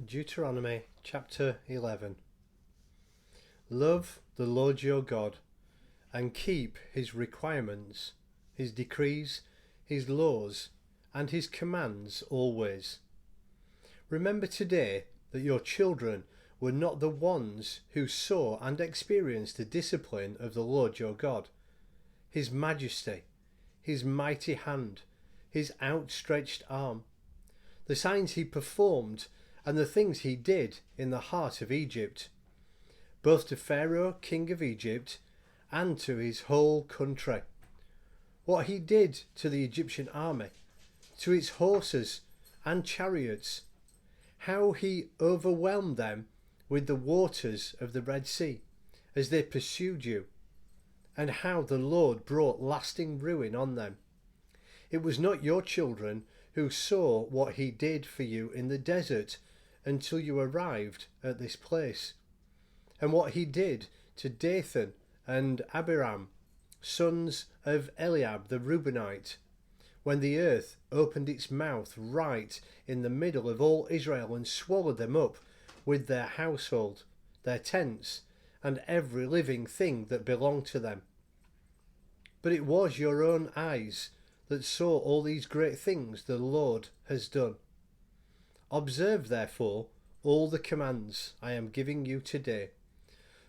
Deuteronomy chapter 11. Love the Lord your God, and keep his requirements, his decrees, his laws, and his commands always. Remember today that your children were not the ones who saw and experienced the discipline of the Lord your God, his majesty, his mighty hand, his outstretched arm, the signs he performed, and the things he did in the heart of Egypt, both to Pharaoh king of Egypt and to his whole country. What he did to the Egyptian army, to its horses and chariots, how he overwhelmed them with the waters of the Red Sea as they pursued you, and how the Lord brought lasting ruin on them. It was not your children who saw what he did for you in the desert until you arrived at this place, and what he did to Dathan and Abiram, sons of Eliab the Reubenite, when the earth opened its mouth right in the middle of all Israel and swallowed them up with their household, their tents, and every living thing that belonged to them. But it was your own eyes that saw all these great things the Lord has done. Observe therefore all the commands I am giving you today,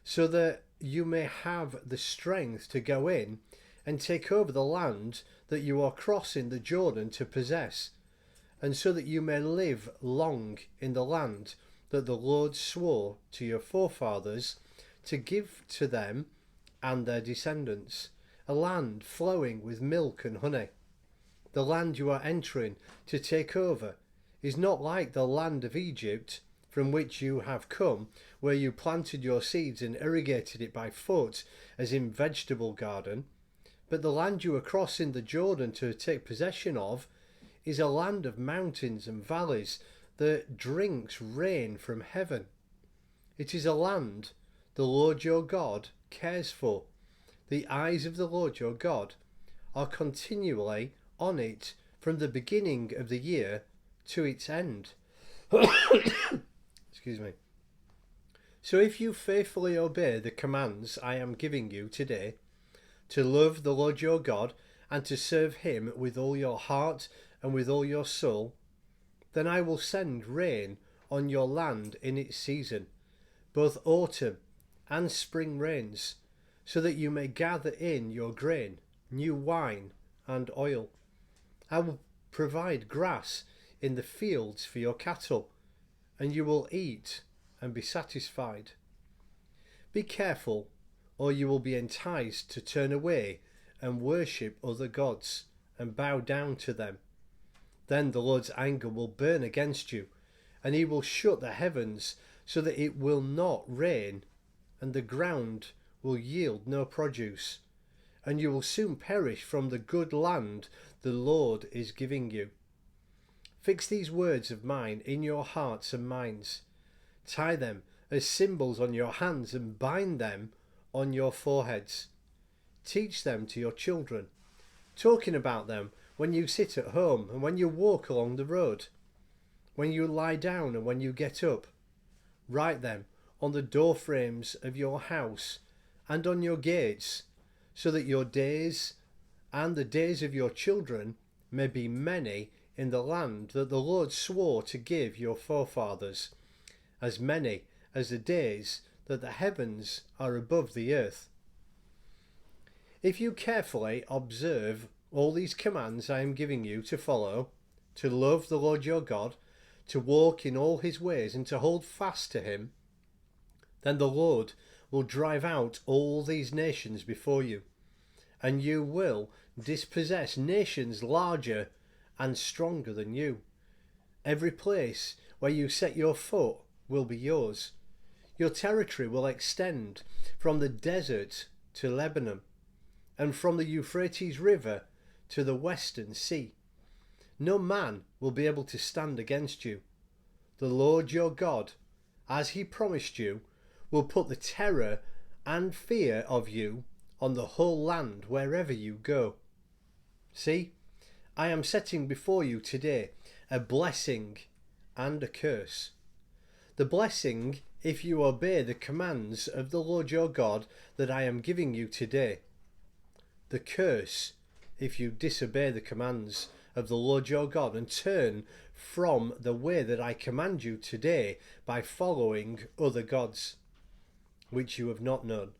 so that you may have the strength to go in and take over the land that you are crossing the Jordan to possess, and so that you may live long in the land that the Lord swore to your forefathers to give to them and their descendants, a land flowing with milk and honey. The land you are entering to take over is not like the land of Egypt from which you have come, where you planted your seeds and irrigated it by foot as in vegetable garden. But the land you are crossing the Jordan to take possession of is a land of mountains and valleys that drinks rain from heaven. It is a land the Lord your God cares for. The eyes of the Lord your God are continually on it from the beginning of the year to its end. Excuse me. So if you faithfully obey the commands I am giving you today, to love the Lord your God and to serve him with all your heart and with all your soul, then I will send rain on your land in its season, both autumn and spring rains, so that you may gather in your grain, new wine and oil. I will provide grass in the fields for your cattle, and you will eat and be satisfied. Be careful, or you will be enticed to turn away and worship other gods and bow down to them. Then the Lord's anger will burn against you, and he will shut the heavens so that it will not rain, and the ground will yield no produce, and you will soon perish from the good land the Lord is giving you. Fix these words of mine in your hearts and minds. Tie them as symbols on your hands and bind them on your foreheads. Teach them to your children, talking about them when you sit at home and when you walk along the road, when you lie down and when you get up. Write them on the doorframes of your house and on your gates, so that your days and the days of your children may be many in the land that the Lord swore to give your forefathers, as many as the days that the heavens are above the earth. If you carefully observe all these commands I am giving you to follow, to love the Lord your God, to walk in all his ways and to hold fast to him, then the Lord will drive out all these nations before you, and you will dispossess nations larger and stronger than you. Every place where you set your foot will be yours. Your territory will extend from the desert to Lebanon, and from the Euphrates River to the western sea. No man will be able to stand against you. The Lord your God, as he promised you, will put the terror and fear of you on the whole land wherever you go. See, I am setting before you today a blessing and a curse. The blessing if you obey the commands of the Lord your God that I am giving you today. The curse if you disobey the commands of the Lord your God and turn from the way that I command you today by following other gods, which you have not known.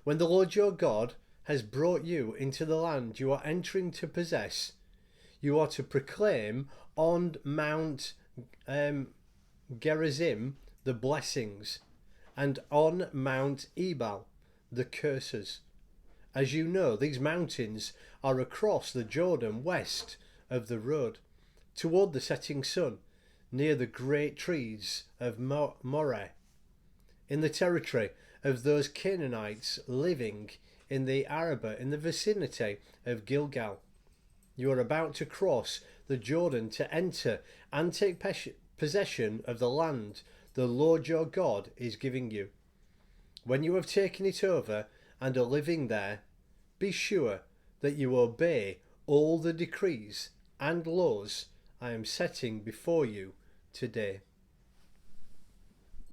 When the Lord your God has brought you into the land you are entering to possess, you are to proclaim on Mount Gerizim the blessings, and on Mount Ebal the curses. As you know, these mountains are across the Jordan west of the road, toward the setting sun, near the great trees of Moreh, in the territory of those Canaanites living in the Arabah, in the vicinity of Gilgal. You are about to cross the Jordan to enter and take possession of the land the Lord your God is giving you. When you have taken it over and are living there, be sure that you obey all the decrees and laws I am setting before you today.